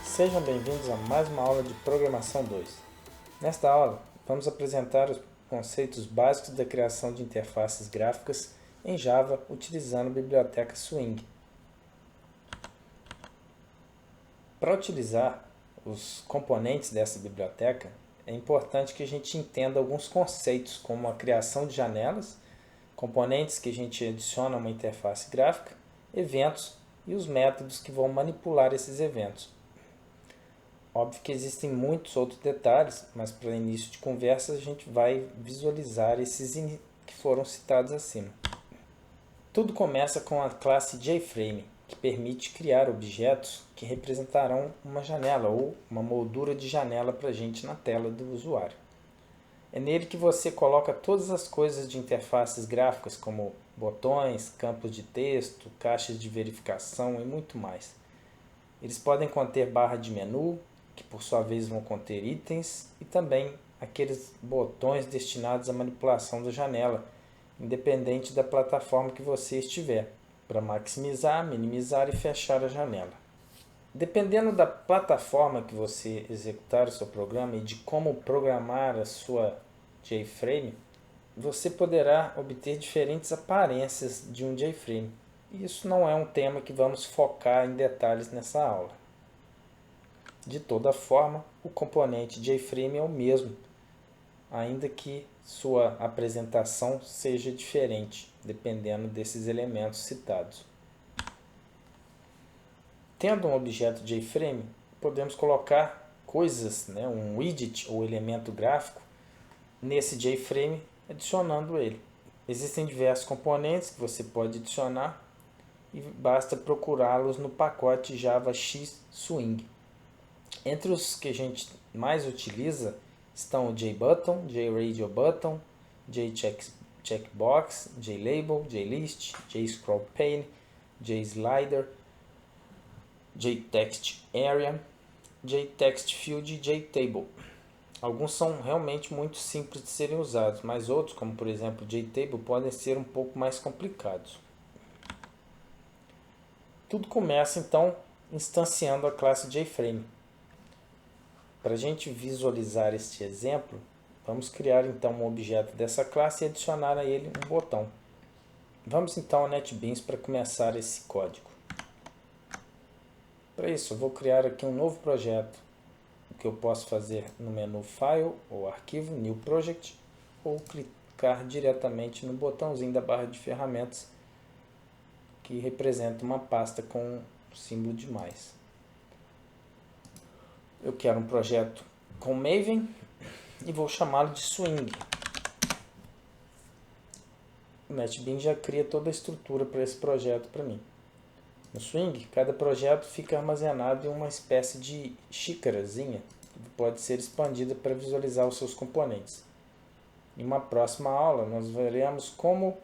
Sejam bem-vindos a mais uma aula de Programação 2. Nesta aula, vamos apresentar os conceitos básicos da criação de interfaces gráficas em Java utilizando a biblioteca Swing. Para utilizar os componentes dessa biblioteca, é importante que a gente entenda alguns conceitos, como a criação de janelas, componentes que a gente adiciona a uma interface gráfica, eventos e os métodos que vão manipular esses eventos. Óbvio que existem muitos outros detalhes, mas para início de conversa a gente vai visualizar esses que foram citados acima. Tudo começa com a classe JFrame, que permite criar objetos que representarão uma janela ou uma moldura de janela para a gente na tela do usuário. É nele que você coloca todas as coisas de interfaces gráficas, como botões, campos de texto, caixas de verificação e muito mais. Eles podem conter barra de menu, que por sua vez vão conter itens, e também aqueles botões destinados à manipulação da janela, independente da plataforma que você estiver, para maximizar, minimizar e fechar a janela. Dependendo da plataforma que você executar o seu programa e de como programar a sua JFrame, você poderá obter diferentes aparências de um JFrame. Isso não é um tema que vamos focar em detalhes nessa aula. De toda forma, o componente JFrame é o mesmo, ainda que sua apresentação seja diferente, dependendo desses elementos citados. Tendo um objeto JFrame, podemos colocar coisas, um widget ou elemento gráfico, nesse JFrame, adicionando ele. Existem diversos componentes que você pode adicionar e basta procurá-los no pacote JavaX Swing. Entre os que a gente mais utiliza estão o JButton, JRadioButton, JCheckbox, JLabel, JList, JScrollPane, JSlider, JTextArea, JTextField e JTable. Alguns são realmente muito simples de serem usados, mas outros, como por exemplo JTable, podem ser um pouco mais complicados. Tudo começa então instanciando a classe JFrame. Para a gente visualizar este exemplo, vamos criar então um objeto dessa classe e adicionar a ele um botão. Vamos então ao NetBeans para começar esse código. Para isso, eu vou criar aqui um novo projeto, o que eu posso fazer no menu File ou Arquivo, New Project, ou clicar diretamente no botãozinho da barra de ferramentas que representa uma pasta com o símbolo de mais. Eu quero um projeto com Maven e vou chamá-lo de Swing. O NetBeans já cria toda a estrutura para esse projeto para mim. No Swing, cada projeto fica armazenado em uma espécie de xícarazinha que pode ser expandida para visualizar os seus componentes. Em uma próxima aula, nós veremos como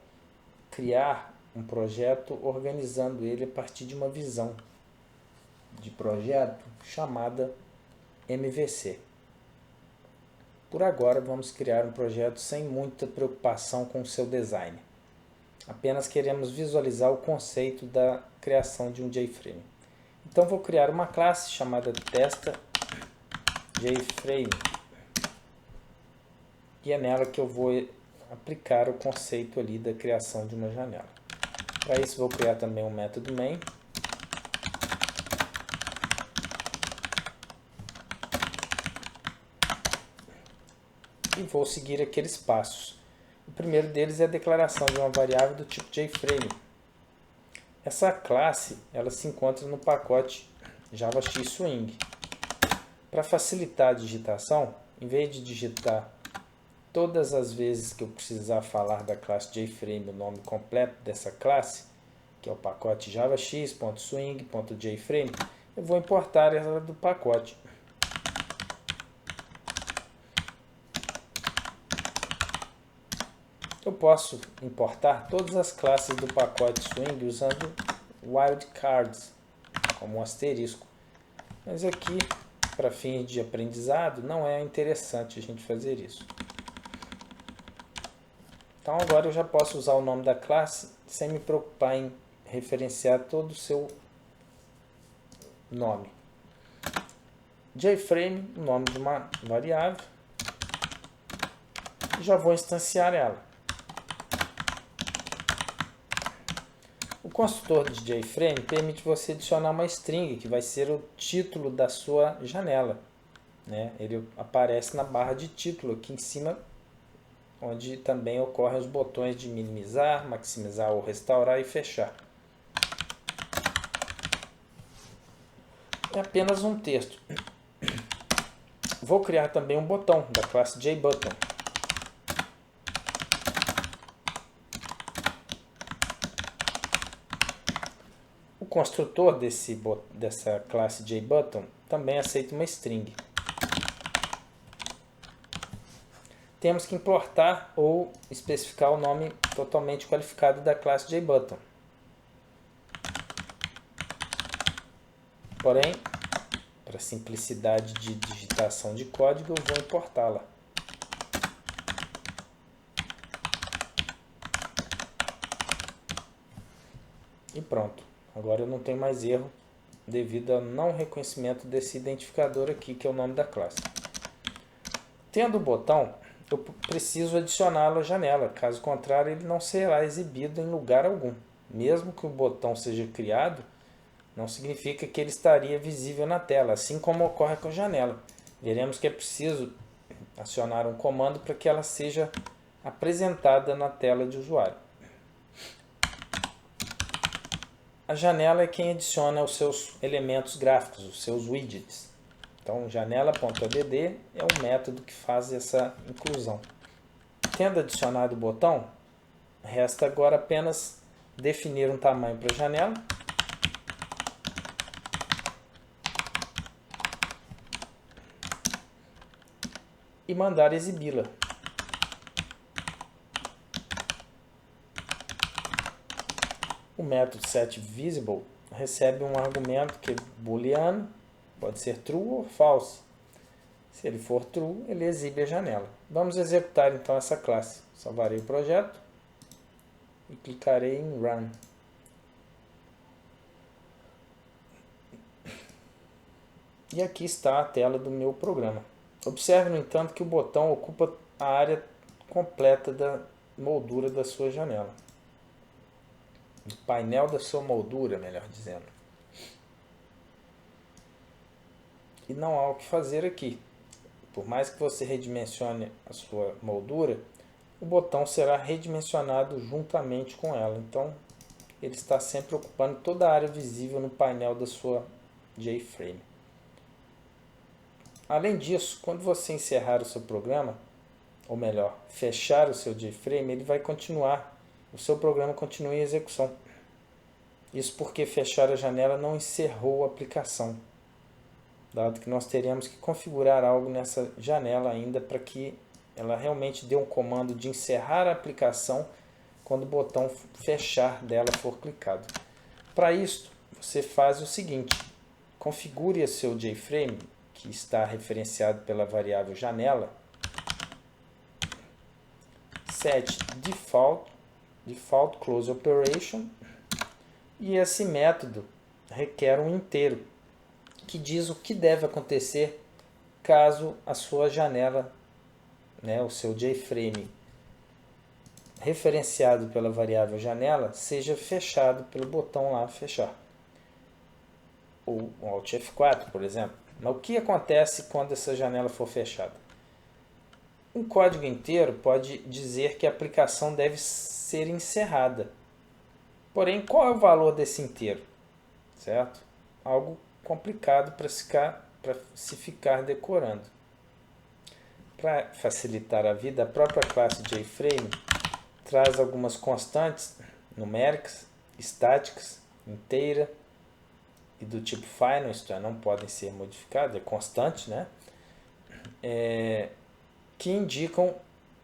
criar um projeto organizando ele a partir de uma visão de projeto chamada MVC. Por agora, vamos criar um projeto sem muita preocupação com o seu design. Apenas queremos visualizar o conceito da criação de um JFrame. Então, vou criar uma classe chamada TestaJFrame. E é nela que eu vou aplicar o conceito ali da criação de uma janela. Para isso, vou criar também um método main. E vou seguir aqueles passos. O primeiro deles é a declaração de uma variável do tipo JFrame. Essa classe ela se encontra no pacote JavaX Swing. Para facilitar a digitação, em vez de digitar todas as vezes que eu precisar falar da classe JFrame, o nome completo dessa classe, que é o pacote javax.swing.jframe, eu vou importar ela do pacote. Eu posso importar todas as classes do pacote Swing usando wildcards, como um asterisco. Mas aqui, para fins de aprendizado, não é interessante a gente fazer isso. Então agora eu já posso usar o nome da classe sem me preocupar em referenciar todo o seu nome. JFrame, o nome de uma variável. Já vou instanciar ela. O construtor de JFrame permite você adicionar uma string, que vai ser o título da sua janela, né? Ele aparece na barra de título aqui em cima, onde também ocorrem os botões de minimizar, maximizar ou restaurar e fechar. É apenas um texto. Vou criar também um botão da classe JButton. O construtor dessa classe JButton também aceita uma string. Temos que importar ou especificar o nome totalmente qualificado da classe JButton. Porém, para simplicidade de digitação de código, eu vou importá-la. E pronto. Agora eu não tenho mais erro devido ao não reconhecimento desse identificador aqui, que é o nome da classe. Tendo o botão, eu preciso adicioná-lo à janela. Caso contrário, ele não será exibido em lugar algum. Mesmo que o botão seja criado, não significa que ele estaria visível na tela, assim como ocorre com a janela. Veremos que é preciso acionar um comando para que ela seja apresentada na tela de usuário. A janela é quem adiciona os seus elementos gráficos, os seus widgets. Então, janela.add é o método que faz essa inclusão. Tendo adicionado o botão, resta agora apenas definir um tamanho para a janela. E mandar exibi-la. O método setVisible recebe um argumento que é booleano, pode ser true ou false. Se ele for true, ele exibe a janela. Vamos executar então essa classe. Salvarei o projeto e clicarei em Run. E aqui está a tela do meu programa. Observe, no entanto, que o botão ocupa a área completa da moldura da sua janela. O painel da sua moldura, melhor dizendo. E não há o que fazer aqui. Por mais que você redimensione a sua moldura, o botão será redimensionado juntamente com ela. Então, ele está sempre ocupando toda a área visível no painel da sua JFrame. Além disso, quando você encerrar o seu programa, ou melhor, fechar o seu JFrame, ele vai continuar. O seu programa continua em execução. Isso porque fechar a janela não encerrou a aplicação, dado que nós teremos que configurar algo nessa janela ainda para que ela realmente dê um comando de encerrar a aplicação quando o botão fechar dela for clicado. Para isso, você faz o seguinte: configure o seu JFrame, que está referenciado pela variável janela, set default close operation, e esse método requer um inteiro que diz o que deve acontecer caso a sua janela, o seu JFrame referenciado pela variável janela, seja fechado pelo botão lá fechar. Ou Alt F4, por exemplo. Mas o que acontece quando essa janela for fechada? Um código inteiro pode dizer que a aplicação deve ser encerrada. Porém, qual é o valor desse inteiro? Certo? Algo complicado para se ficar decorando. Para facilitar a vida, a própria classe JFrame traz algumas constantes numéricas, estáticas, inteira e do tipo final, isto é, não podem ser modificadas, é constante, né? Que indicam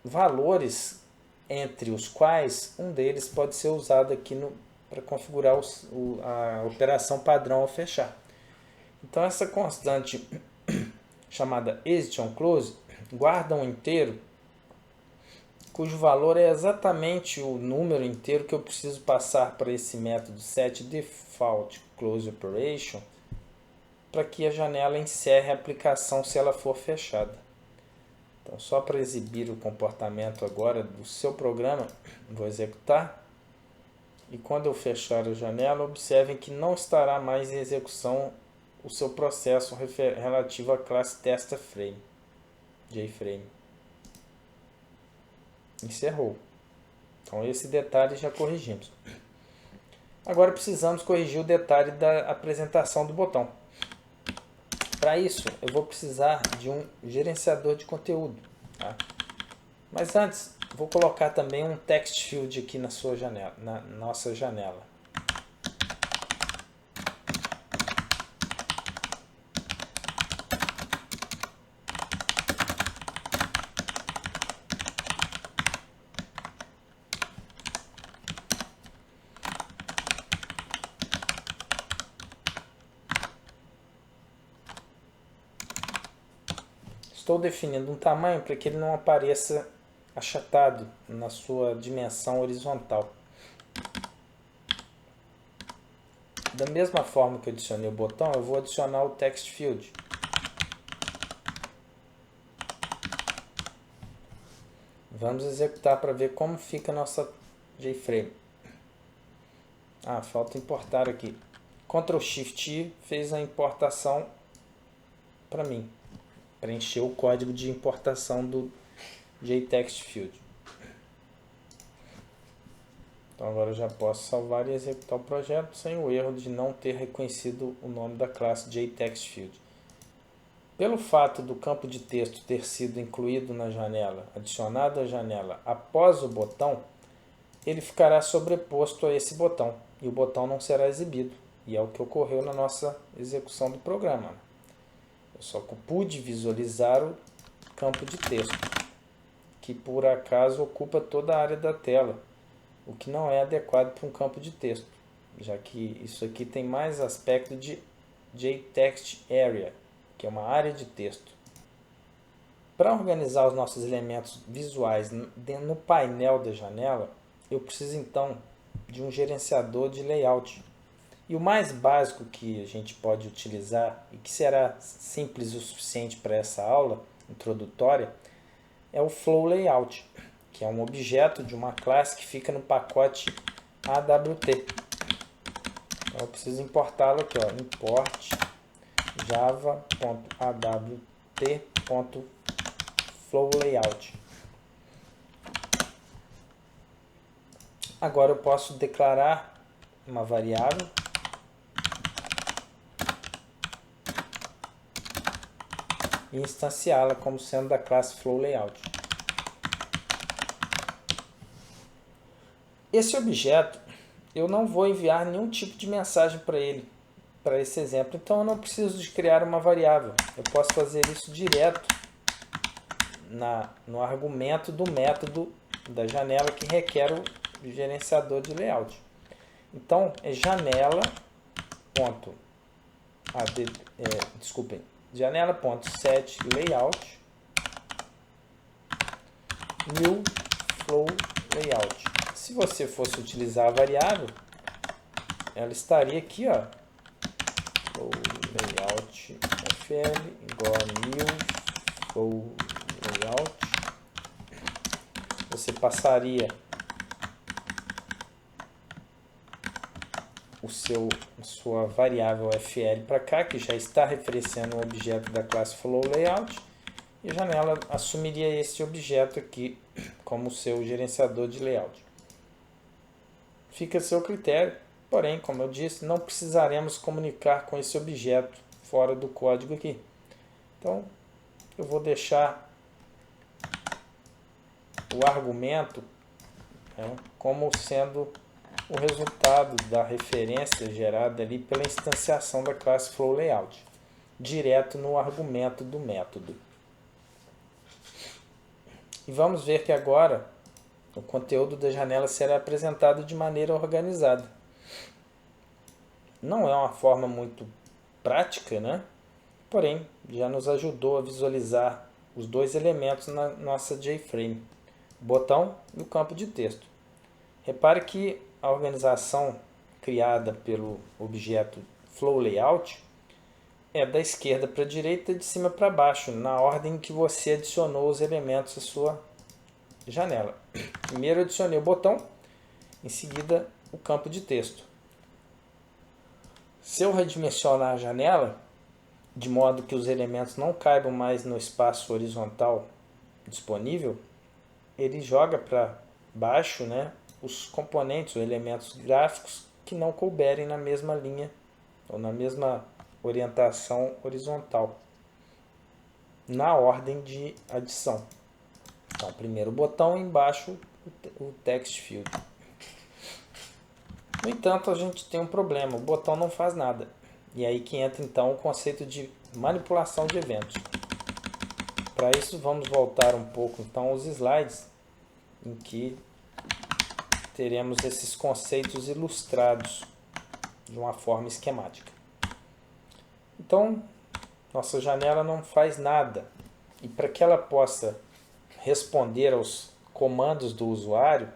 valores entre os quais um deles pode ser usado aqui para configurar a operação padrão ao fechar. Então essa constante chamada ExitOnClose guarda um inteiro cujo valor é exatamente o número inteiro que eu preciso passar para esse método setDefaultCloseOperation para que a janela encerre a aplicação se ela for fechada. Então, só para exibir o comportamento agora do seu programa, vou executar. E quando eu fechar a janela, observem que não estará mais em execução o seu processo relativo à classe TestaFrame, JFrame. Encerrou. Então esse detalhe já corrigimos. Agora precisamos corrigir o detalhe da apresentação do botão. Para isso, eu vou precisar de um gerenciador de conteúdo. Tá? Mas antes, vou colocar também um text field aqui na sua janela, na nossa janela. Estou definindo um tamanho para que ele não apareça achatado na sua dimensão horizontal. Da mesma forma que eu adicionei o botão, eu vou adicionar o text field. Vamos executar para ver como fica a nossa JFrame. Falta importar aqui. Ctrl Shift I fez a importação para mim. Preencher o código de importação do JTextField. Então agora eu já posso salvar e executar o projeto sem o erro de não ter reconhecido o nome da classe JTextField. Pelo fato do campo de texto ter sido incluído na janela, adicionado à janela após o botão, ele ficará sobreposto a esse botão e o botão não será exibido. E é o que ocorreu na nossa execução do programa. Eu só pude visualizar o campo de texto, que por acaso ocupa toda a área da tela, o que não é adequado para um campo de texto, já que isso aqui tem mais aspecto de JTextArea, que é uma área de texto. Para organizar os nossos elementos visuais no painel da janela, eu preciso então de um gerenciador de layout. E o mais básico que a gente pode utilizar e que será simples o suficiente para essa aula introdutória é o Flow Layout, que é um objeto de uma classe que fica no pacote AWT. Então eu preciso importá-lo aqui, import java.awt.flowLayout. Agora eu posso declarar uma variável e instanciá-la como sendo da classe FlowLayout. Esse objeto, eu não vou enviar nenhum tipo de mensagem para ele, para esse exemplo, então eu não preciso de criar uma variável. Eu posso fazer isso direto no argumento do método da janela que requer o gerenciador de layout. Então, é janela.setLayout new flow layout. Se você fosse utilizar a variável, ela estaria aqui, flow layout fl igual a new flow layout. Você passaria sua variável fl para cá, que já está referenciando um objeto da classe FlowLayout, e a janela assumiria esse objeto aqui como seu gerenciador de layout. Fica a seu critério, porém, como eu disse, não precisaremos comunicar com esse objeto fora do código aqui. Então, eu vou deixar o argumento como sendo o resultado da referência gerada ali pela instanciação da classe FlowLayout, direto no argumento do método. E vamos ver que agora o conteúdo da janela será apresentado de maneira organizada. Não é uma forma muito prática, né? Porém, já nos ajudou a visualizar os dois elementos na nossa JFrame, o botão e o campo de texto. Repare que a organização criada pelo objeto FlowLayout é da esquerda para a direita e de cima para baixo, na ordem que você adicionou os elementos à sua janela. Primeiro adicionei o botão, em seguida o campo de texto. Se eu redimensionar a janela, de modo que os elementos não caibam mais no espaço horizontal disponível, ele joga para baixo, né, os componentes, os elementos gráficos que não couberem na mesma linha ou na mesma orientação horizontal, na ordem de adição. Então, primeiro o botão, embaixo o text field. No entanto, a gente tem um problema, o botão não faz nada. E aí que entra então o conceito de manipulação de eventos. Para isso, vamos voltar um pouco então aos slides em que teremos esses conceitos ilustrados de uma forma esquemática. Então, nossa janela não faz nada. E para que ela possa responder aos comandos do usuário,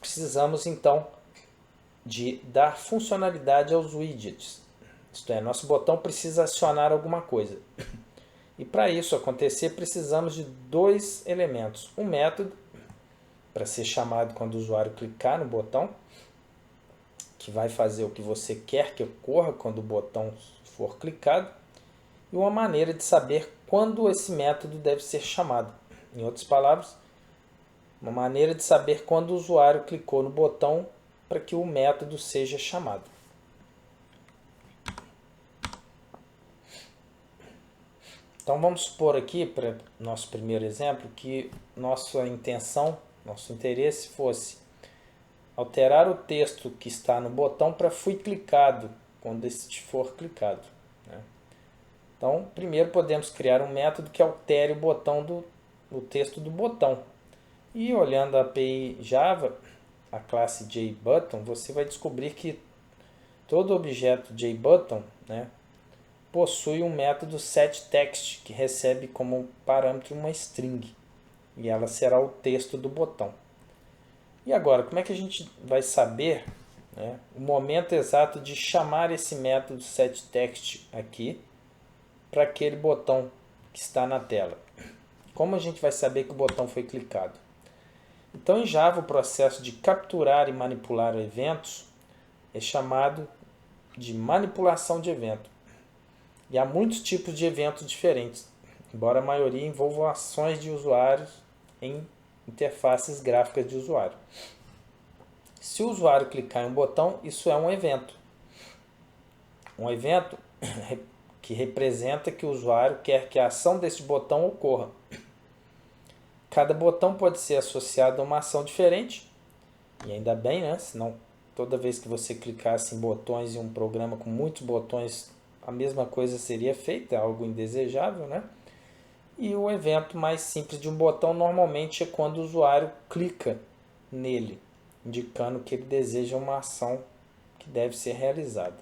precisamos então de dar funcionalidade aos widgets. Isto é, nosso botão precisa acionar alguma coisa. E para isso acontecer, precisamos de dois elementos. Um método, para ser chamado quando o usuário clicar no botão, que vai fazer o que você quer que ocorra quando o botão for clicado, e uma maneira de saber quando esse método deve ser chamado. Em outras palavras, uma maneira de saber quando o usuário clicou no botão para que o método seja chamado. Então vamos supor aqui, para nosso primeiro exemplo, que nossa intenção, nosso interesse fosse alterar o texto que está no botão para fui clicado, quando este for clicado. Então, primeiro podemos criar um método que altere o botão o texto do botão. E olhando a API Java, a classe JButton, você vai descobrir que todo objeto JButton, né, possui um método setText, que recebe como parâmetro uma string. E ela será o texto do botão. E agora, como é que a gente vai saber, né, o momento exato de chamar esse método setText aqui para aquele botão que está na tela? Como a gente vai saber que o botão foi clicado? Então, em Java, o processo de capturar e manipular eventos é chamado de manipulação de evento. E há muitos tipos de eventos diferentes, embora a maioria envolvam ações de usuários em interfaces gráficas de usuário. Se o usuário clicar em um botão, isso é um evento. Um evento que representa que o usuário quer que a ação desse botão ocorra. Cada botão pode ser associado a uma ação diferente, e ainda bem, né? Senão toda vez que você clicasse em botões em um programa com muitos botões, a mesma coisa seria feita, algo indesejável, né? E o evento mais simples de um botão normalmente é quando o usuário clica nele, indicando que ele deseja uma ação que deve ser realizada.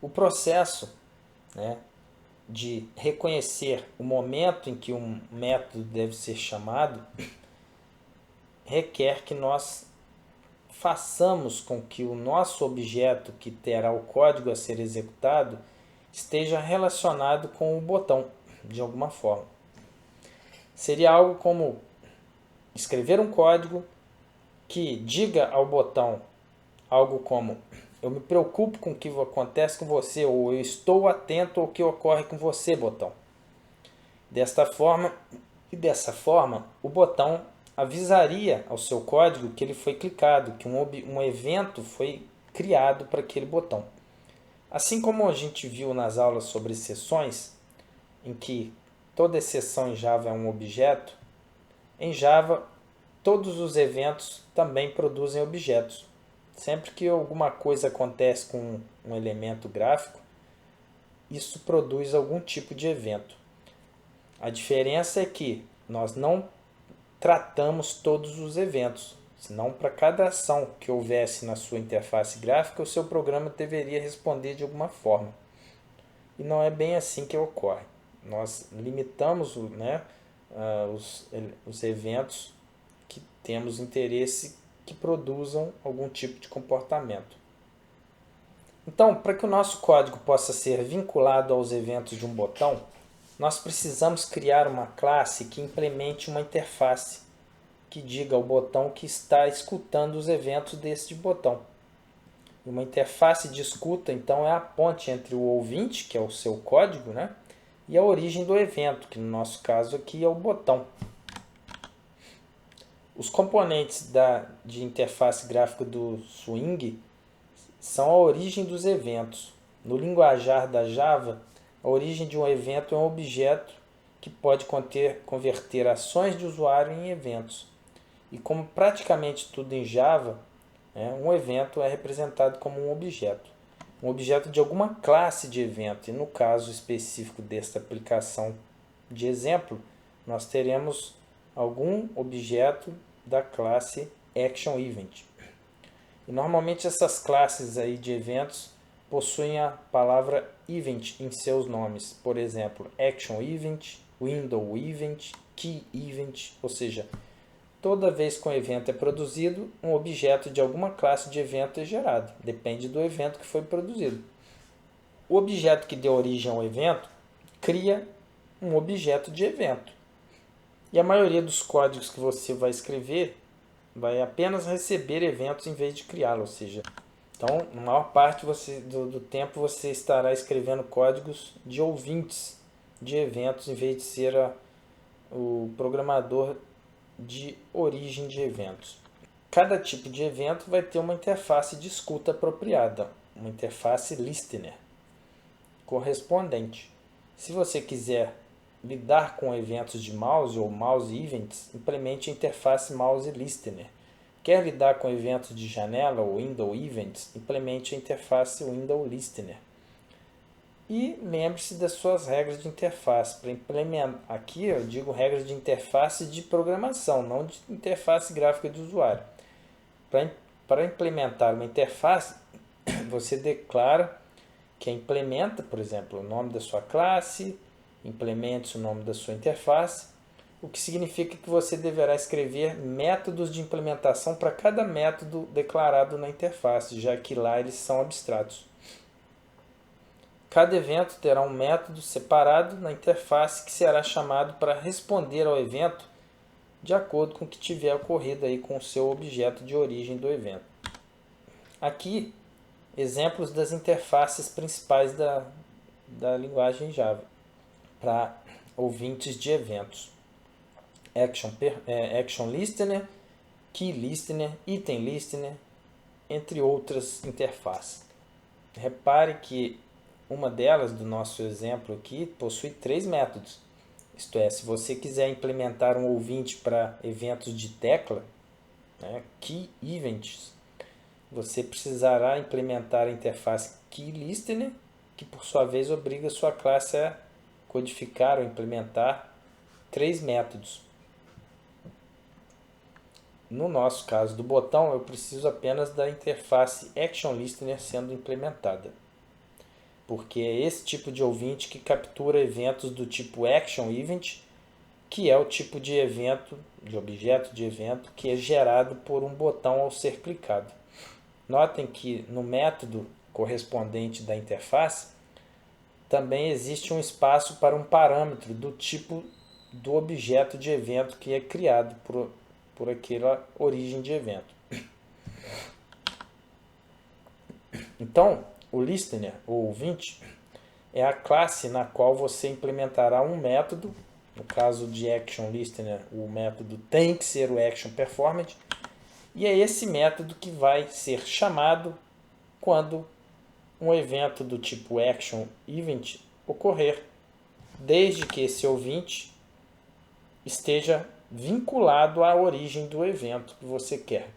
O processo, né, de reconhecer o momento em que um método deve ser chamado requer que nós façamos com que o nosso objeto que terá o código a ser executado esteja relacionado com o botão, de alguma forma. Seria algo como escrever um código que diga ao botão algo como: eu me preocupo com o que acontece com você, ou eu estou atento ao que ocorre com você, botão. Dessa forma, o botão avisaria ao seu código que ele foi clicado, que um evento foi criado para aquele botão. Assim como a gente viu nas aulas sobre exceções, em que toda exceção em Java é um objeto, em Java todos os eventos também produzem objetos. Sempre que alguma coisa acontece com um elemento gráfico, isso produz algum tipo de evento. A diferença é que nós não tratamos todos os eventos. Senão, para cada ação que houvesse na sua interface gráfica, o seu programa deveria responder de alguma forma. E não é bem assim que ocorre. Nós limitamos, né, os eventos que temos interesse que produzam algum tipo de comportamento. Então, para que o nosso código possa ser vinculado aos eventos de um botão, nós precisamos criar uma classe que implemente uma interface que diga ao botão que está escutando os eventos deste botão. Uma interface de escuta, então, é a ponte entre o ouvinte, que é o seu código, né, e a origem do evento, que no nosso caso aqui é o botão. Os componentes de interface gráfica do Swing são a origem dos eventos. No linguajar da Java, a origem de um evento é um objeto que pode converter ações de usuário em eventos. E como praticamente tudo em Java, um evento é representado como um objeto de alguma classe de evento. E no caso específico desta aplicação de exemplo, nós teremos algum objeto da classe ActionEvent. E normalmente essas classes aí de eventos possuem a palavra event em seus nomes. Por exemplo, ActionEvent, WindowEvent, KeyEvent, ou seja, toda vez que um evento é produzido, um objeto de alguma classe de evento é gerado. Depende do evento que foi produzido. O objeto que deu origem ao evento cria um objeto de evento. E a maioria dos códigos que você vai escrever vai apenas receber eventos em vez de criá-los. Ou seja, então, na maior parte do tempo você estará escrevendo códigos de ouvintes de eventos em vez de ser o programador de origem de eventos. Cada tipo de evento vai ter uma interface de escuta apropriada, uma interface listener correspondente. Se você quiser lidar com eventos de mouse ou mouse events, implemente a interface mouse listener. Quer lidar com eventos de janela ou window events, implemente a interface window listener. E lembre-se das suas regras de interface. Para implementar, aqui eu digo regras de interface de programação, não de interface gráfica de usuário. Para implementar uma interface, você declara que implementa, por exemplo, o nome da sua classe, implemente o nome da sua interface, o que significa que você deverá escrever métodos de implementação para cada método declarado na interface, já que lá eles são abstratos. Cada evento terá um método separado na interface que será chamado para responder ao evento de acordo com o que tiver ocorrido aí com o seu objeto de origem do evento. Aqui, exemplos das interfaces principais da linguagem Java para ouvintes de eventos. Action Listener, Key Listener, Item Listener, entre outras interfaces. Repare que uma delas, do nosso exemplo aqui, possui 3 métodos. Isto é, se você quiser implementar um ouvinte para eventos de tecla, Key Events, você precisará implementar a interface Key Listener, que por sua vez obriga a sua classe a codificar ou implementar 3 métodos. No nosso caso do botão, eu preciso apenas da interface Action Listener sendo implementada, porque é esse tipo de ouvinte que captura eventos do tipo Action Event, que é o tipo de evento, de objeto de evento, que é gerado por um botão ao ser clicado. Notem que no método correspondente da interface, também existe um espaço para um parâmetro do tipo do objeto de evento que é criado por aquela origem de evento. Então, o listener, ou ouvinte, é a classe na qual você implementará um método. No caso de Action Listener, o método tem que ser o Action Performance, e é esse método que vai ser chamado quando um evento do tipo Action Event ocorrer, desde que esse ouvinte esteja vinculado à origem do evento que você quer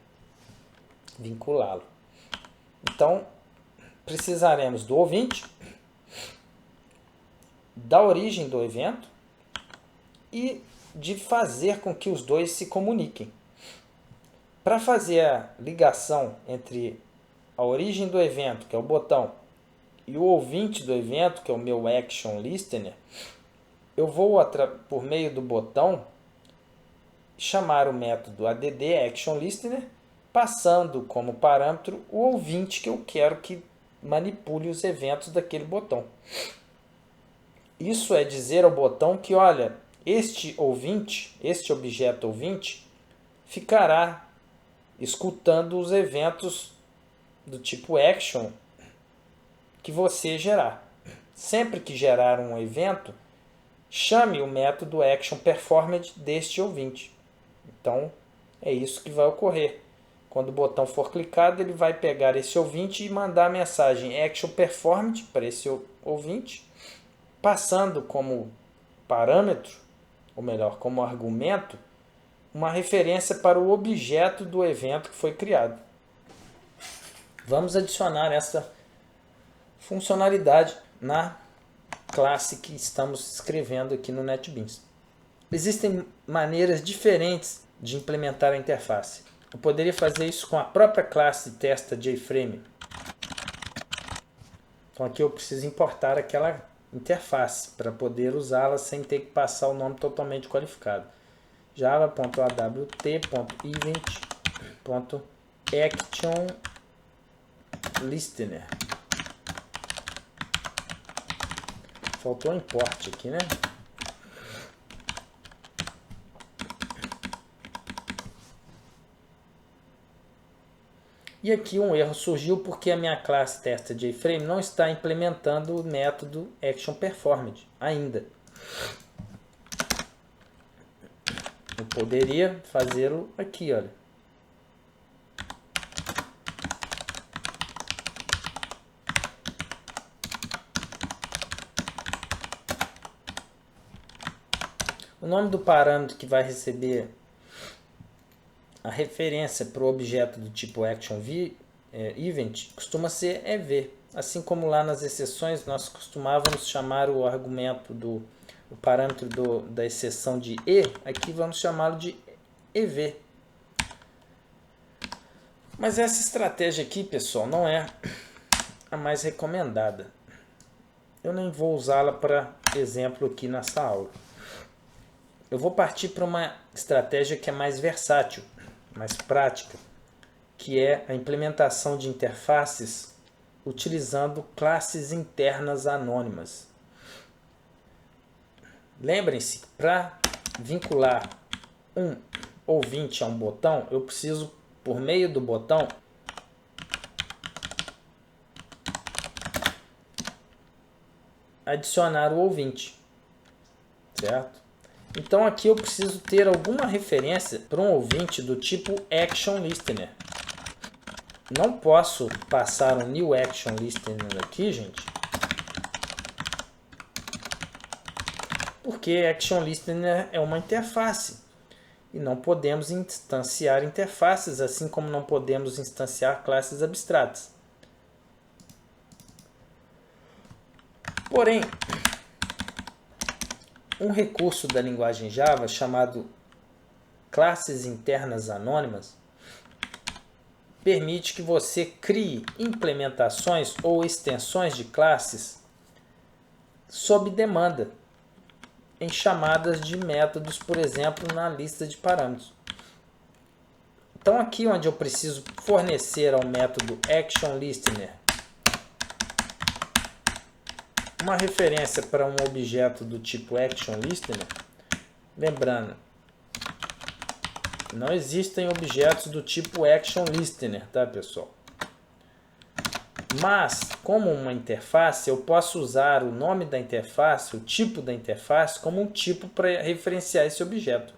vinculá-lo. Então, precisaremos do ouvinte, da origem do evento e de fazer com que os dois se comuniquem. Para fazer a ligação entre a origem do evento, que é o botão, e o ouvinte do evento, que é o meu Action Listener, eu vou, por meio do botão, chamar o método add Action Listener, passando como parâmetro o ouvinte que eu quero que manipule os eventos daquele botão. Isso é dizer ao botão que, olha, este ouvinte, este objeto ouvinte, ficará escutando os eventos do tipo action que você gerar. Sempre que gerar um evento, chame o método action performed deste ouvinte. Então, é isso que vai ocorrer. Quando o botão for clicado, ele vai pegar esse ouvinte e mandar a mensagem action performed para esse ouvinte, passando como parâmetro, ou melhor, como argumento, uma referência para o objeto do evento que foi criado. Vamos adicionar essa funcionalidade na classe que estamos escrevendo aqui no NetBeans. Existem maneiras diferentes de implementar a interface. Eu poderia fazer isso com a própria classe testa.jframe. Então aqui eu preciso importar aquela interface para poder usá-la sem ter que passar o nome totalmente qualificado. java.awt.event.actionListener. Faltou import aqui, né? E aqui um erro surgiu porque a minha classe testa.jframe não está implementando o método actionPerformed ainda. Eu poderia fazê-lo aqui, olha. O nome do parâmetro que vai receber a referência para o objeto do tipo ActionEvent costuma ser EV. Assim como lá nas exceções nós costumávamos chamar o argumento o parâmetro da exceção de E, aqui vamos chamá-lo de EV. Mas essa estratégia aqui, pessoal, não é a mais recomendada. Eu nem vou usá-la para exemplo aqui nessa aula. Eu vou partir para uma estratégia que é mais versátil, mais prática, que é a implementação de interfaces utilizando classes internas anônimas. Lembrem-se, para vincular um ouvinte a um botão, eu preciso, por meio do botão, adicionar o ouvinte, certo? Então aqui eu preciso ter alguma referência para um ouvinte do tipo Action Listener. Não posso passar um New Action Listener aqui, gente, porque Action Listener é uma interface e não podemos instanciar interfaces, assim como não podemos instanciar classes abstratas. Porém, um recurso da linguagem Java chamado classes internas anônimas permite que você crie implementações ou extensões de classes sob demanda, em chamadas de métodos, por exemplo, na lista de parâmetros. Então aqui onde eu preciso fornecer ao método ActionListener uma referência para um objeto do tipo ActionListener, lembrando, não existem objetos do tipo ActionListener, tá, pessoal? Mas, como uma interface, eu posso usar o nome da interface, o tipo da interface, como um tipo para referenciar esse objeto.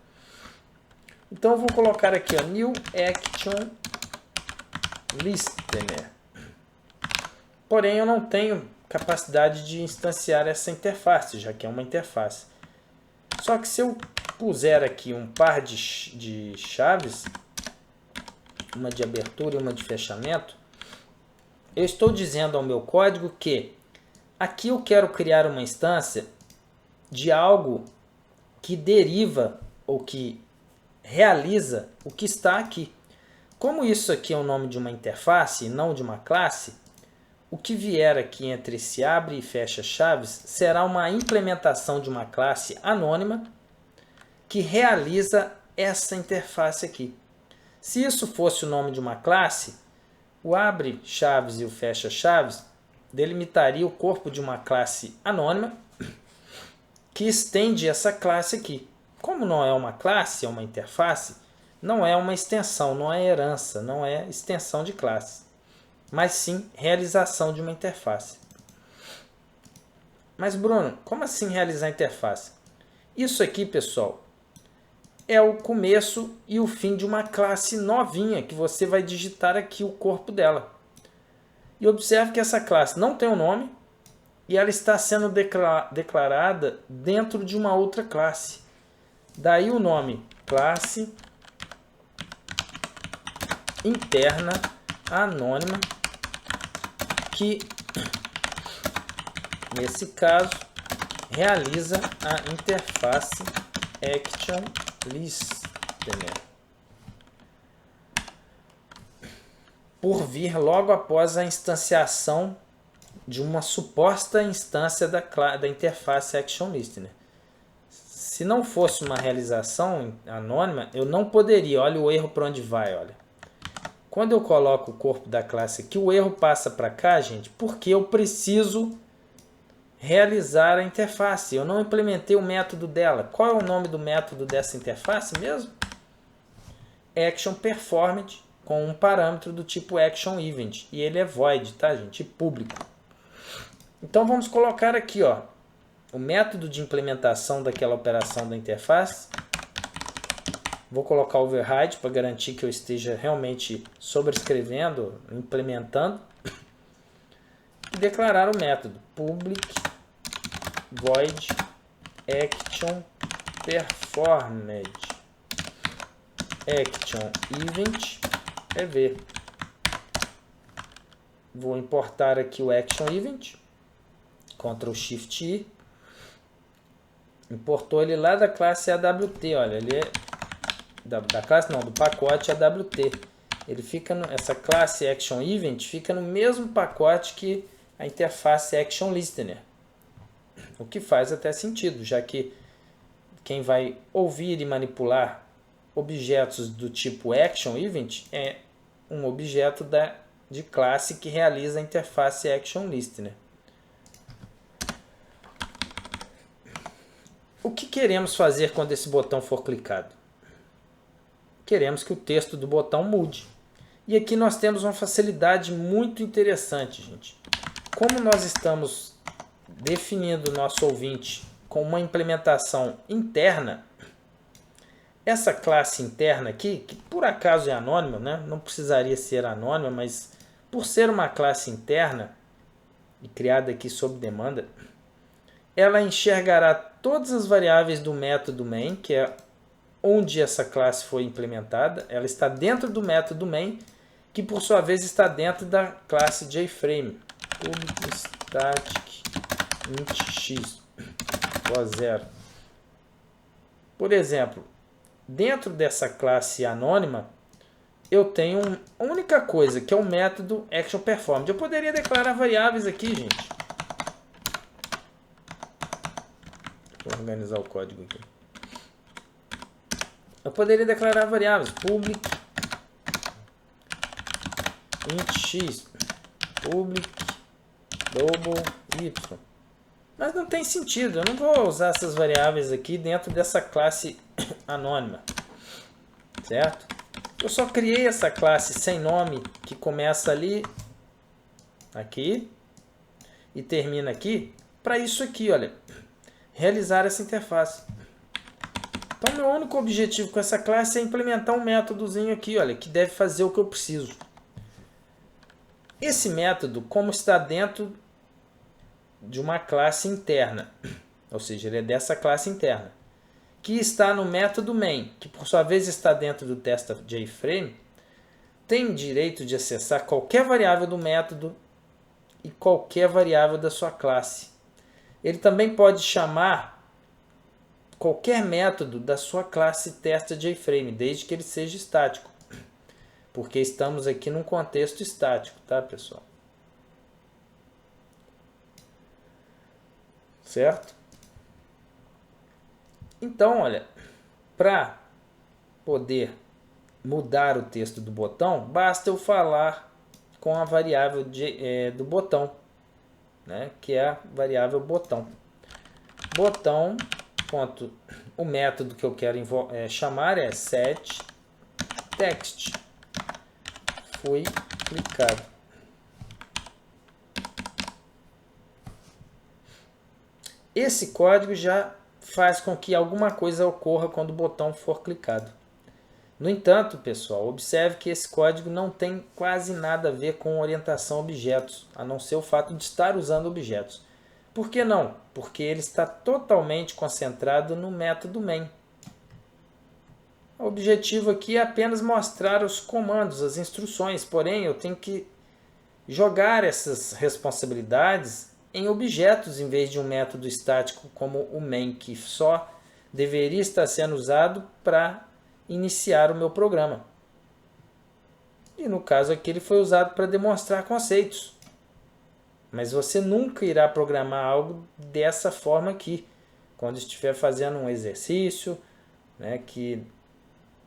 Então eu vou colocar aqui, ó, New Action Listener. Porém, eu não tenho capacidade de instanciar essa interface, já que é uma interface. Só que se eu puser aqui um par de chaves, uma de abertura e uma de fechamento, eu estou dizendo ao meu código que aqui eu quero criar uma instância de algo que deriva ou que realiza o que está aqui. Como isso aqui é o nome de uma interface e não de uma classe, o que vier aqui entre esse abre e fecha chaves será uma implementação de uma classe anônima que realiza essa interface aqui. Se isso fosse o nome de uma classe, o abre chaves e o fecha chaves delimitaria o corpo de uma classe anônima que estende essa classe aqui. Como não é uma classe, é uma interface, não é uma extensão, não é herança, não é extensão de classe, mas sim realização de uma interface. Mas Bruno, como assim realizar interface? Isso aqui, pessoal, é o começo e o fim de uma classe novinha que você vai digitar aqui o corpo dela. E observe que essa classe não tem um nome e ela está sendo declarada dentro de uma outra classe. Daí o nome classe interna anônima, que nesse caso realiza a interface action listener, por vir logo após a instanciação de uma suposta instância da interface action listener. Se não fosse uma realização anônima, eu não poderia. Olha o erro para onde vai, olha. Quando eu coloco o corpo da classe aqui, o erro passa para cá, gente, porque eu preciso realizar a interface. Eu não implementei o método dela. Qual é o nome do método dessa interface mesmo? Action performed, com um parâmetro do tipo action event. E ele é void, tá, gente? E público. Então vamos colocar aqui, ó, o método de implementação daquela operação da interface. Vou colocar override para garantir que eu esteja realmente sobrescrevendo, implementando. E declarar o método public void action performed action event v. Vou importar aqui o action event, Ctrl Shift I. Importou ele lá da classe AWT, olha, ele é da classe não, do pacote AWT. Ele fica essa classe action event fica no mesmo pacote que a interface action listener. O que faz até sentido, já que quem vai ouvir e manipular objetos do tipo action event é um objeto de classe que realiza a interface action listener. O que queremos fazer quando esse botão for clicado? Queremos que o texto do botão mude. E aqui nós temos uma facilidade muito interessante, gente. Como nós estamos definindo o nosso ouvinte com uma implementação interna, essa classe interna aqui, que por acaso é anônima, né? Não precisaria ser anônima, mas por ser uma classe interna e criada aqui sob demanda, ela enxergará todas as variáveis do método main, que é onde essa classe foi implementada. Ela está dentro do método main, que por sua vez está dentro da classe JFrame. Public static int x igual a 0. Por exemplo, dentro dessa classe anônima, eu tenho a única coisa, que é o método actionPerformed. Eu poderia declarar variáveis aqui, gente. Vou organizar o código aqui. Eu poderia declarar variáveis. Public int x, public double y. Mas não tem sentido. Eu não vou usar essas variáveis aqui dentro dessa classe anônima. Certo? Eu só criei essa classe sem nome que começa ali, aqui, e termina aqui, para isso aqui, olha, realizar essa interface. Então, meu único objetivo com essa classe é implementar um métodozinho aqui, olha, que deve fazer o que eu preciso. Esse método, como está dentro de uma classe interna, ou seja, ele é dessa classe interna, que está no método main, que por sua vez está dentro do test.jframe, tem direito de acessar qualquer variável do método e qualquer variável da sua classe. Ele também pode chamar qualquer método da sua classe test.jframe, desde que ele seja estático. porque estamos aqui num contexto estático, tá, pessoal? Certo? Então, olha, para poder mudar o texto do botão, basta eu falar com a variável do botão, né, que é a variável botão. Botão, ponto, o método que eu quero chamar é setText. Foi clicado. Esse código já faz com que alguma coisa ocorra quando o botão for clicado. No entanto, pessoal, observe que esse código não tem quase nada a ver com orientação a objetos, a não ser o fato de estar usando objetos. Por que não? Porque ele está totalmente concentrado no método main. O objetivo aqui é apenas mostrar os comandos, as instruções, porém eu tenho que jogar essas responsabilidades em objetos em vez de um método estático como o main, que só deveria estar sendo usado para iniciar o meu programa. E no caso aqui ele foi usado para demonstrar conceitos. Mas você nunca irá programar algo dessa forma aqui, quando estiver fazendo um exercício, né, que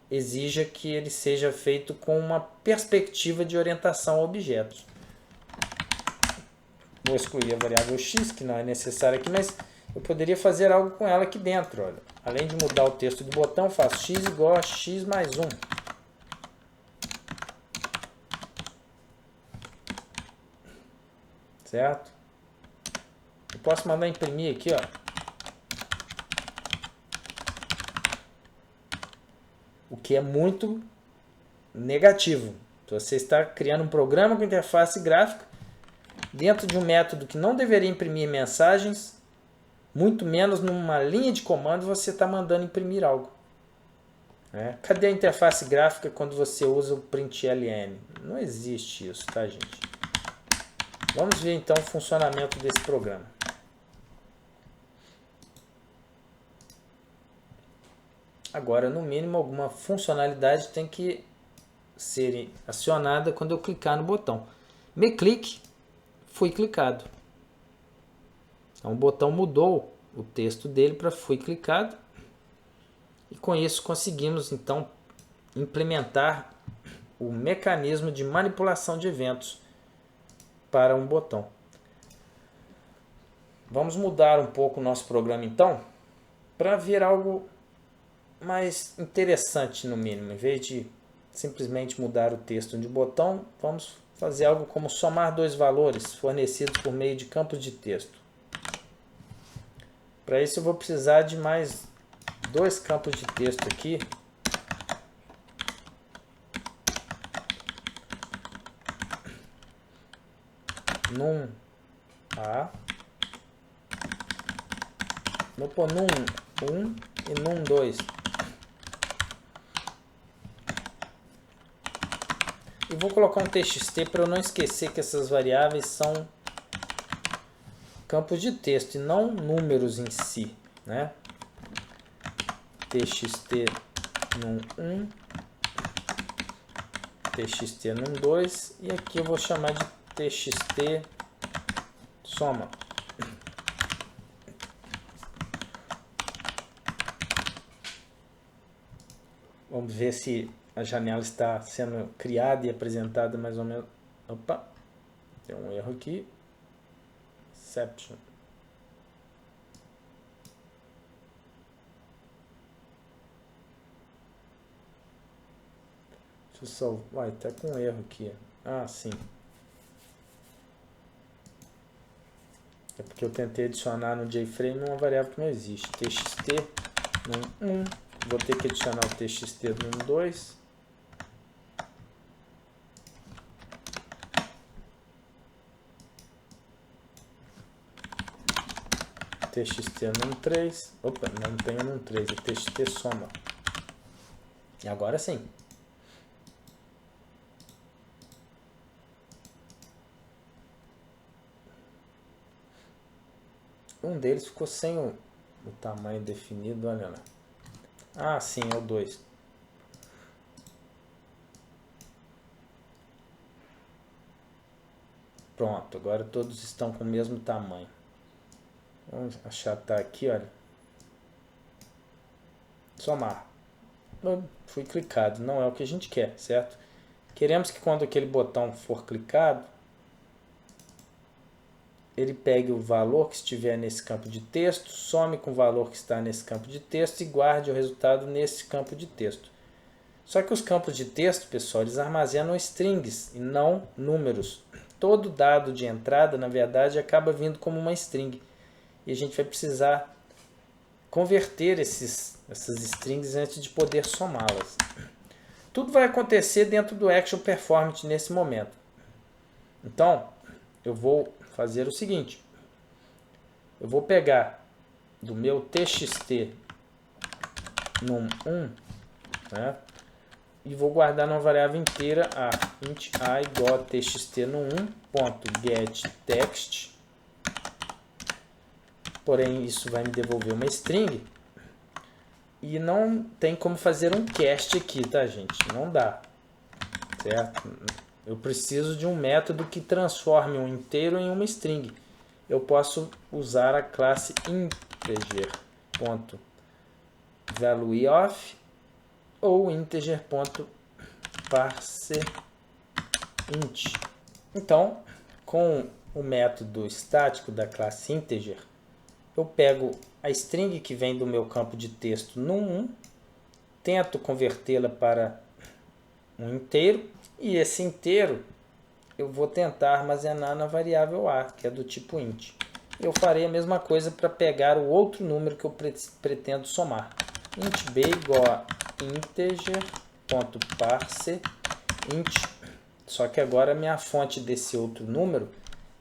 exija que ele seja feito com uma perspectiva de orientação a objetos. Vou excluir a variável x, que não é necessária aqui, mas eu poderia fazer algo com ela aqui dentro. Olha. Além de mudar o texto do botão, faço x igual a x mais 1. Certo? Eu posso mandar imprimir aqui, ó. O que é muito negativo. Você está criando um programa com interface gráfica dentro de um método que não deveria imprimir mensagens, muito menos numa linha de comando você está mandando imprimir algo. Cadê a interface gráfica quando você usa o println? Não existe isso, tá, gente? Vamos ver então o funcionamento desse programa. Agora, no mínimo, alguma funcionalidade tem que ser acionada quando eu clicar no botão. Me clique, fui clicado. Então, o botão mudou o texto dele para fui clicado. E com isso conseguimos, então, implementar o mecanismo de manipulação de eventos para um botão. Vamos mudar um pouco o nosso programa, então, para ver algo mais interessante, no mínimo. Em vez de simplesmente mudar o texto de botão, vamos fazer algo como somar dois valores fornecidos por meio de campos de texto. Para isso eu vou precisar de mais dois campos de texto aqui. Num A. Vou pôr num 1 e num 2. E vou colocar um txt para eu não esquecer que essas variáveis são campos de texto e não números em si, né? txt num 1, txt num 2 e aqui eu vou chamar de txt soma. Vamos ver se a janela está sendo criada e apresentada mais ou menos. Opa, tem um erro aqui. Exception. Deixa eu salvar. Vai, tá com um erro aqui. Ah, sim. É porque eu tentei adicionar no JFrame uma variável que não existe. txt num 1. Vou ter que adicionar o txt num 2. txt num 3. Opa, não tenho num 3, é txt soma. E agora sim. Um deles ficou sem o tamanho definido, olha lá. Ah, sim, é o 2. Pronto, agora todos estão com o mesmo tamanho. Vamos achatar aqui, olha. Somar. Fui clicado, não é o que a gente quer, certo? Queremos que quando aquele botão for clicado, ele pegue o valor que estiver nesse campo de texto, some com o valor que está nesse campo de texto e guarde o resultado nesse campo de texto. Só que os campos de texto, pessoal, eles armazenam strings e não números. Todo dado de entrada, na verdade, acaba vindo como uma string. E a gente vai precisar converter essas strings antes de poder somá-las. Tudo vai acontecer dentro do Action Performance nesse momento. Então, eu vou fazer o seguinte. Eu vou pegar do meu txt num1, né, e vou guardar numa variável inteira a int a igual a txt num1.getText. Porém, isso vai me devolver uma string. E não tem como fazer um cast aqui, tá, gente? Não dá. Certo? Eu preciso de um método que transforme um inteiro em uma string. Eu posso usar a classe integer.valueOf ou integer.parseInt. Então, com o método estático da classe integer, eu pego a string que vem do meu campo de texto num1, tento convertê-la para um inteiro, e esse inteiro eu vou tentar armazenar na variável a, que é do tipo int. Eu farei a mesma coisa para pegar o outro número que eu pretendo somar. Int b igual a integer.parseInt. Só que agora a minha fonte desse outro número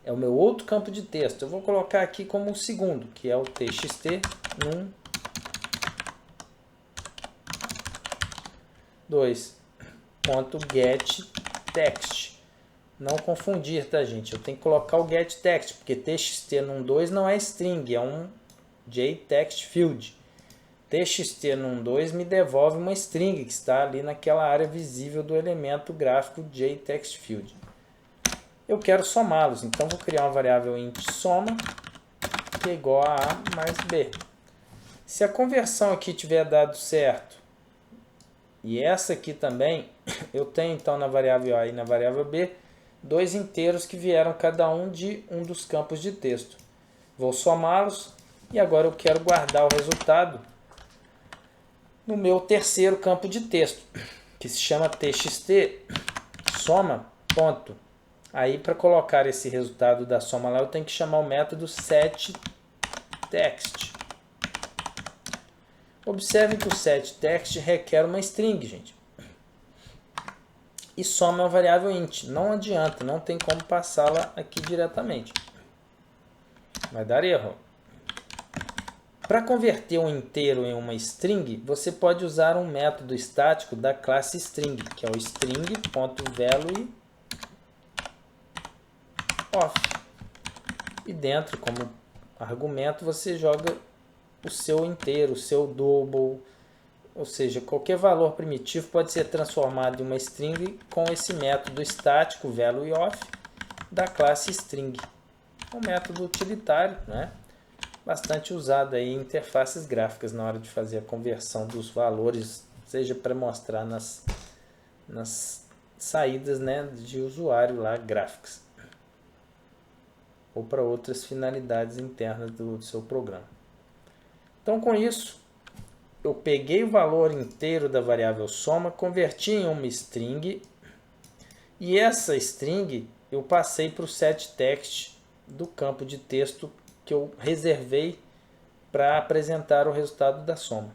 é o meu outro campo de texto. Eu vou colocar aqui como o segundo, que é o txt num2.getText. Não confundir, tá, gente? Eu tenho que colocar o getText, porque txt num2 não é string, é um JTextField. txt num2 me devolve uma string que está ali naquela área visível do elemento gráfico JTextField. Eu quero somá-los, então vou criar uma variável int soma, que é igual a mais b. Se a conversão aqui tiver dado certo, e essa aqui também, eu tenho então na variável a e na variável b, dois inteiros que vieram cada um de um dos campos de texto. Vou somá-los e agora eu quero guardar o resultado no meu terceiro campo de texto, que se chama txt soma. Ponto. Aí, para colocar esse resultado da soma lá, eu tenho que chamar o método setText. Observe que o setText requer uma string, gente. E soma é uma variável int. Não adianta, não tem como passá-la aqui diretamente. Vai dar erro. Para converter um inteiro em uma string, você pode usar um método estático da classe string, que é o string.valueOf. E dentro, como argumento, você joga o seu inteiro, o seu double, ou seja, qualquer valor primitivo pode ser transformado em uma string com esse método estático valueOf da classe string. É um método utilitário, né? Bastante usado aí em interfaces gráficas na hora de fazer a conversão dos valores, seja para mostrar nas saídas, né, de usuário lá gráficas, ou para outras finalidades internas do seu programa. Então, com isso, eu peguei o valor inteiro da variável soma, converti em uma string, e essa string eu passei para o setText do campo de texto que eu reservei para apresentar o resultado da soma.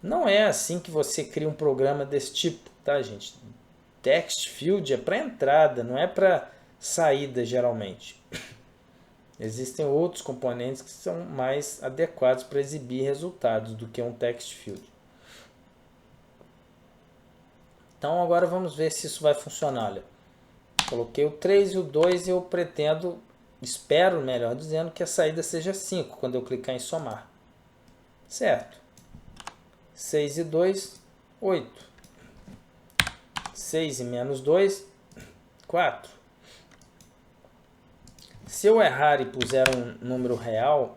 Não é assim que você cria um programa desse tipo, tá, gente? Text field é para entrada, não é para saída, geralmente. Existem outros componentes que são mais adequados para exibir resultados do que um text field. Então agora vamos ver se isso vai funcionar. Olha, coloquei o 3 e o 2 e eu pretendo, espero, melhor dizendo, que a saída seja 5 quando eu clicar em somar. Certo. 6 e 2, 8. 6 e menos 2, 4. Se eu errar e puser um número real,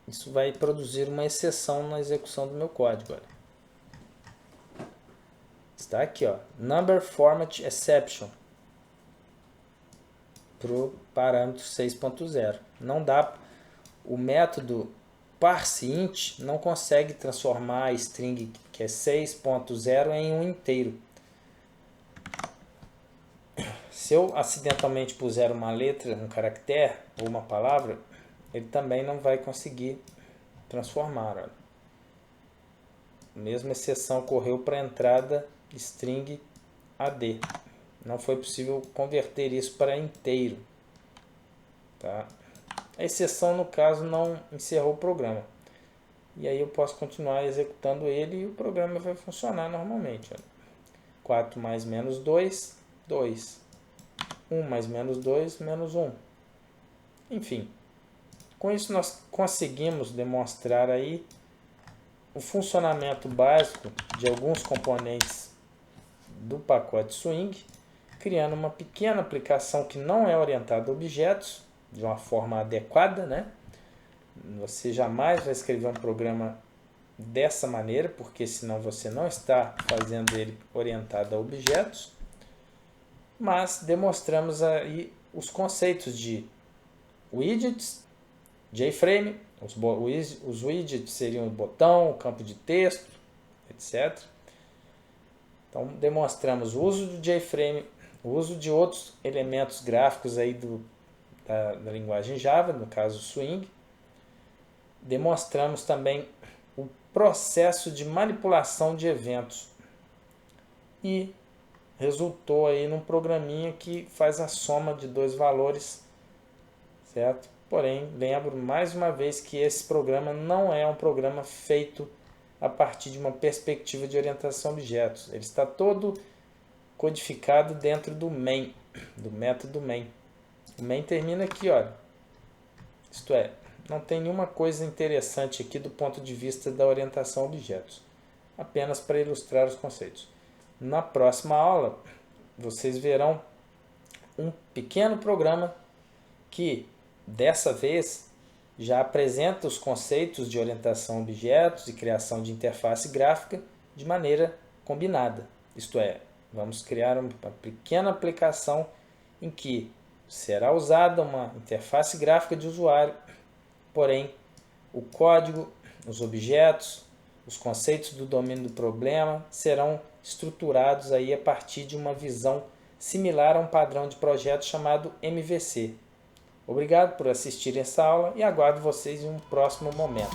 isso vai produzir uma exceção na execução do meu código. Olha. Está aqui, ó, Number Format Exception para o parâmetro 6.0. Não dá, o método parseInt não consegue transformar a string que é 6.0 em um inteiro. Se eu acidentalmente puser uma letra, um caractere ou uma palavra, ele também não vai conseguir transformar. Olha. A mesma exceção ocorreu para a entrada string AD. Não foi possível converter isso para inteiro. Tá? A exceção, no caso, não encerrou o programa. E aí eu posso continuar executando ele e o programa vai funcionar normalmente. Olha. 4 mais menos 2, 2. 1 mais menos 2, menos 1. Enfim, com isso nós conseguimos demonstrar aí o funcionamento básico de alguns componentes do pacote Swing, criando uma pequena aplicação que não é orientada a objetos, de uma forma adequada, né? Você jamais vai escrever um programa dessa maneira, porque senão você não está fazendo ele orientado a objetos. Mas demonstramos aí os conceitos de widgets, JFrame, os widgets seriam o botão, o campo de texto, etc. Então demonstramos o uso do JFrame, o uso de outros elementos gráficos aí da linguagem Java, no caso Swing. Demonstramos também o processo de manipulação de eventos e resultou aí num programinha que faz a soma de dois valores, certo? Porém, lembro mais uma vez que esse programa não é um programa feito a partir de uma perspectiva de orientação a objetos. Ele está todo codificado dentro do main, do método main. O main termina aqui, olha. Isto é, não tem nenhuma coisa interessante aqui do ponto de vista da orientação a objetos. Apenas para ilustrar os conceitos. Na próxima aula, vocês verão um pequeno programa que, dessa vez, já apresenta os conceitos de orientação a objetos e criação de interface gráfica de maneira combinada. Isto é, vamos criar uma pequena aplicação em que será usada uma interface gráfica de usuário, porém, o código, os objetos, os conceitos do domínio do problema serão estruturados aí a partir de uma visão similar a um padrão de projeto chamado MVC. Obrigado por assistir essa aula e aguardo vocês em um próximo momento.